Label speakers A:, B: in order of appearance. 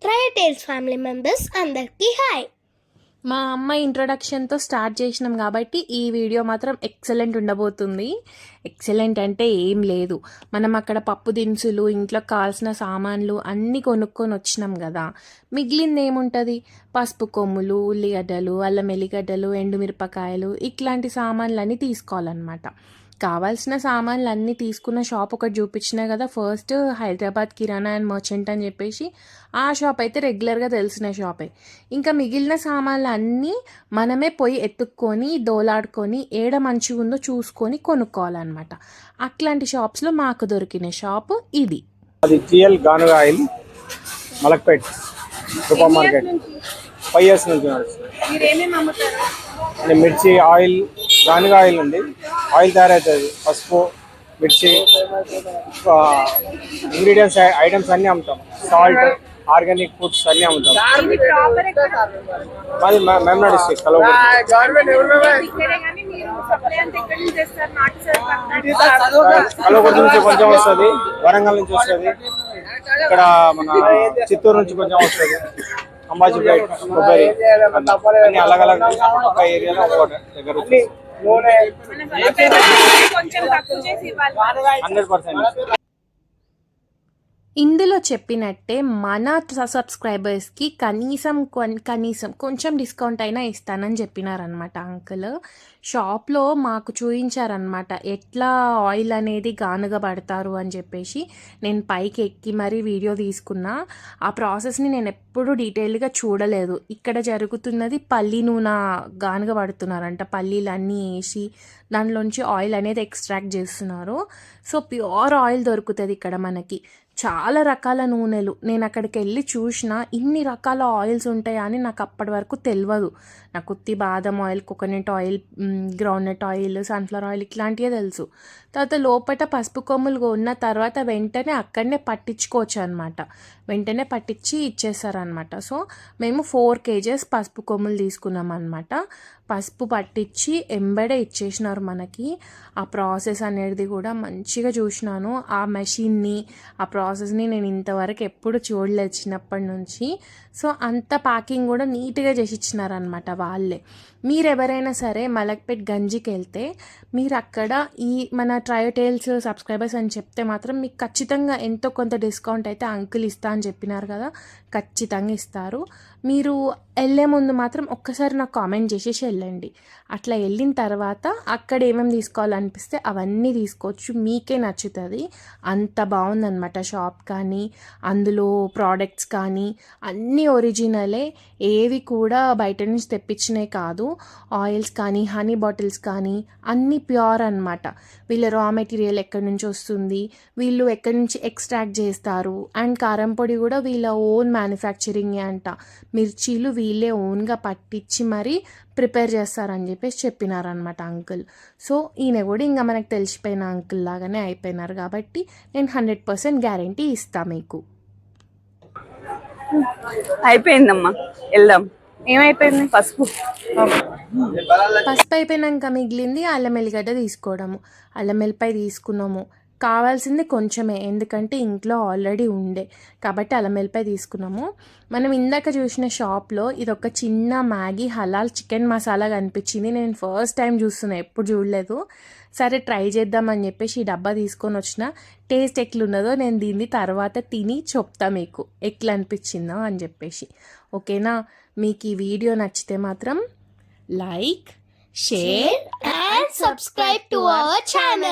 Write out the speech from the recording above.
A: Trio tiles family members అందరికీ hi.
B: మా అమ్మ ఇంట్రొడక్షన్తో స్టార్ట్ చేసినాం కాబట్టి ఈ వీడియో మాత్రం ఎక్సలెంట్ ఉండబోతుంది. ఎక్సలెంట్ అంటే ఏం లేదు, మనం అక్కడ పప్పు దినుసులు, ఇంట్లో కావాల్సిన సామాన్లు అన్నీ కొనుక్కొని వచ్చినాం కదా. మిగిలింది ఏముంటుంది? పసుపు కొమ్ములు, ఉల్లిగడ్డలు, అల్లం ఎల్లిగడ్డలు, ఎండుమిరపకాయలు, ఇట్లాంటి సామాన్లు అన్నీ తీసుకోవాలన్నమాట. కావాల్సిన సామాన్లు అన్నీ తీసుకున్న షాప్ ఒకటి చూపించినా కదా, first Hyderabad kirana and merchant అని చెప్పేసి. ఆ షాప్ అయితే రెగ్యులర్గా తెలిసిన షాపే. ఇంకా మిగిలిన సామాన్లు అన్నీ మనమే పోయి ఎత్తుక్కొని దోలాడుకొని ఏడ మంచిగా ఉందో చూసుకొని కొనుక్కోవాలన్నమాట. అట్లాంటి షాప్స్లో మాకు దొరికిన షాప్ ఇది.
C: అది జిఎల్ గానుగ oil, Malakpet super market. 5 years నుంచి మిర్చి ఆయిల్, గానుగ ఆయిల్ ఉంది. ఆయిల్ తయారవుతుంది, పసుపు, మిర్చి, ఇంగ్రీడియంట్స్ ఐటమ్స్ అన్నీ అమ్ముతాం. సాల్ట్, ఆర్గానిక్ ఫుడ్స్ అన్నీ అమ్ముతాం. మాది మేమనా డిస్ట్రిక్ట్ కలవకుర్తి నుంచి కొంచెం వస్తుంది, వరంగల్ నుంచి వస్తుంది, ఇక్కడ మన చిత్తూరు నుంచి కొంచెం వస్తుంది, అంబాజీపేట్, కొబ్బరి అన్ని అలగ్ అలగ్ ఒక ఏరియాలో ఒక దగ్గర 100%.
B: ఇందులో చెప్పినట్టే మన సబ్స్క్రైబర్స్కి కనీసం కొంచెం డిస్కౌంట్ అయినా ఇస్తానని చెప్పినారనమాట అంకుల్. షాప్లో మాకు చూపించారనమాట ఎట్లా ఆయిల్ అనేది గానుగ పడతారు అని చెప్పేసి. నేను పైకి ఎక్కి మరీ వీడియో తీసుకున్నా. ఆ ప్రాసెస్ని నేను ఎప్పుడూ డీటెయిల్గా చూడలేదు. ఇక్కడ జరుగుతున్నది పల్లి నూనె గానుగ పడుతున్నారంట. పల్లీలు అన్నీ వేసి దానిలోంచి ఆయిల్ అనేది ఎక్స్ట్రాక్ట్ చేస్తున్నారు. సో ప్యూర్ ఆయిల్ దొరుకుతుంది ఇక్కడ మనకి. చాలా రకాల నూనెలు, నేను అక్కడికి వెళ్ళి చూసిన ఇన్ని రకాల ఆయిల్స్ ఉంటాయా అని నాకు అప్పటి వరకు తెలియదు. నాకు ఉత్తి బాదం oil, coconut oil, groundnut oil, sunflower oil ఇట్లాంటివే తెలుసు. తర్వాత లోపల పసుపు కొమ్ములు కొన్న తర్వాత వెంటనే అక్కడనే పట్టించుకోవచ్చు అనమాట. వెంటనే పట్టించి ఇచ్చేస్తారనమాట. సో మేము 4 kgs పసుపు కొమ్ములు తీసుకున్నాం అనమాట. పసుపు పట్టించి ఎంబడే ఇచ్చేసినారు మనకి. ఆ ప్రాసెస్ అనేది కూడా మంచిగా చూసినాను. ఆ మెషిన్ని, ఆ ప్రాసెస్ని నేను ఇంతవరకు ఎప్పుడు చూడలేదు చిన్నప్పటి నుంచి. సో అంత ప్యాకింగ్ కూడా నీట్గా చేసి ఇచ్చినారనమాట వాళ్ళే. మీరు ఎవరైనా సరే మలక్పేట్ గంజికి వెళ్తే మీరు అక్కడ ఈ మన ట్రయో టేల్స్ సబ్స్క్రైబర్స్ అని చెప్తే మాత్రం మీకు ఖచ్చితంగా ఎంతో కొంత డిస్కౌంట్ అయితే అంకుల్ ఇస్తా అని చెప్పినారు కదా, ఖచ్చితంగా ఇస్తారు. మీరు వెళ్ళే ముందు మాత్రం ఒక్కసారి నాకు కామెంట్ చేసేసి వెళ్ళండి. అట్లా వెళ్ళిన తర్వాత అక్కడ ఏమేమి తీసుకోవాలనిపిస్తే అవన్నీ తీసుకోవచ్చు, మీకే నచ్చుతుంది. అంత బాగుందన్నమాట షాప్. కానీ అందులో ప్రోడక్ట్స్ కానీ అన్నీ ఒరిజినలే, ఏవి కూడా బయట నుంచి తెప్పించినవి కాదు. ఆయిల్స్ కానీ హనీ బాటిల్స్ కానీ అన్నీ ప్యూర్ అన్నమాట. వీళ్ళ రా మెటీరియల్ ఎక్కడి నుంచి వస్తుంది, వీళ్ళు ఎక్కడి నుంచి ఎక్స్ట్రాక్ట్ చేస్తారు. అండ్ కారం పొడి కూడా వీళ్ళ ఓన్ మ్యానుఫ్యాక్చరింగే అంట. మిర్చీలు వీళ్ళే ఓన్గా పట్టించి మరీ ప్రిపేర్ చేస్తారని చెప్పేసి చెప్పినారనమాట అంకుల్. సో ఈయన కూడా ఇంకా మనకు తెలిసిపోయిన అంకుల్ లాగానే అయిపోయినారు కాబట్టి నేను 100% గ్యారంటీ ఇస్తాను మీకు.
D: అయిపోయిందమ్మా, వెళ్దాం. ఏమైపోయింది? పసుపు
B: అయిపోయినాక మిగిలింది అల్లం ఎల్లిగడ్డ తీసుకోవడము. అల్లం ఎల్లిపాయ తీసుకున్నాము. కావాల్సింది కొంచెమే, ఎందుకంటే ఇంట్లో ఆల్రెడీ ఉండే కాబట్టి అల్లం ఎల్లిపాయ తీసుకున్నాము. మనం ఇందాక చూసిన షాప్లో ఇదొక చిన్న మ్యాగీ హలాల్ చికెన్ మసాలా కనిపించింది. నేను ఫస్ట్ టైం చూస్తున్నా, ఎప్పుడు చూడలేదు. సరే ట్రై చేద్దామని చెప్పేసి ఈ డబ్బా తీసుకొని వచ్చిన. టేస్ట్ ఎట్లున్నదో నేను దీన్ని తర్వాత తిని చెప్తా మీకు ఎట్లా అనిపించిందో అని చెప్పేసి. ఓకేనా? మీకు ఈ వీడియో నచ్చితే మాత్రం like, share
A: and subscribe to our channel.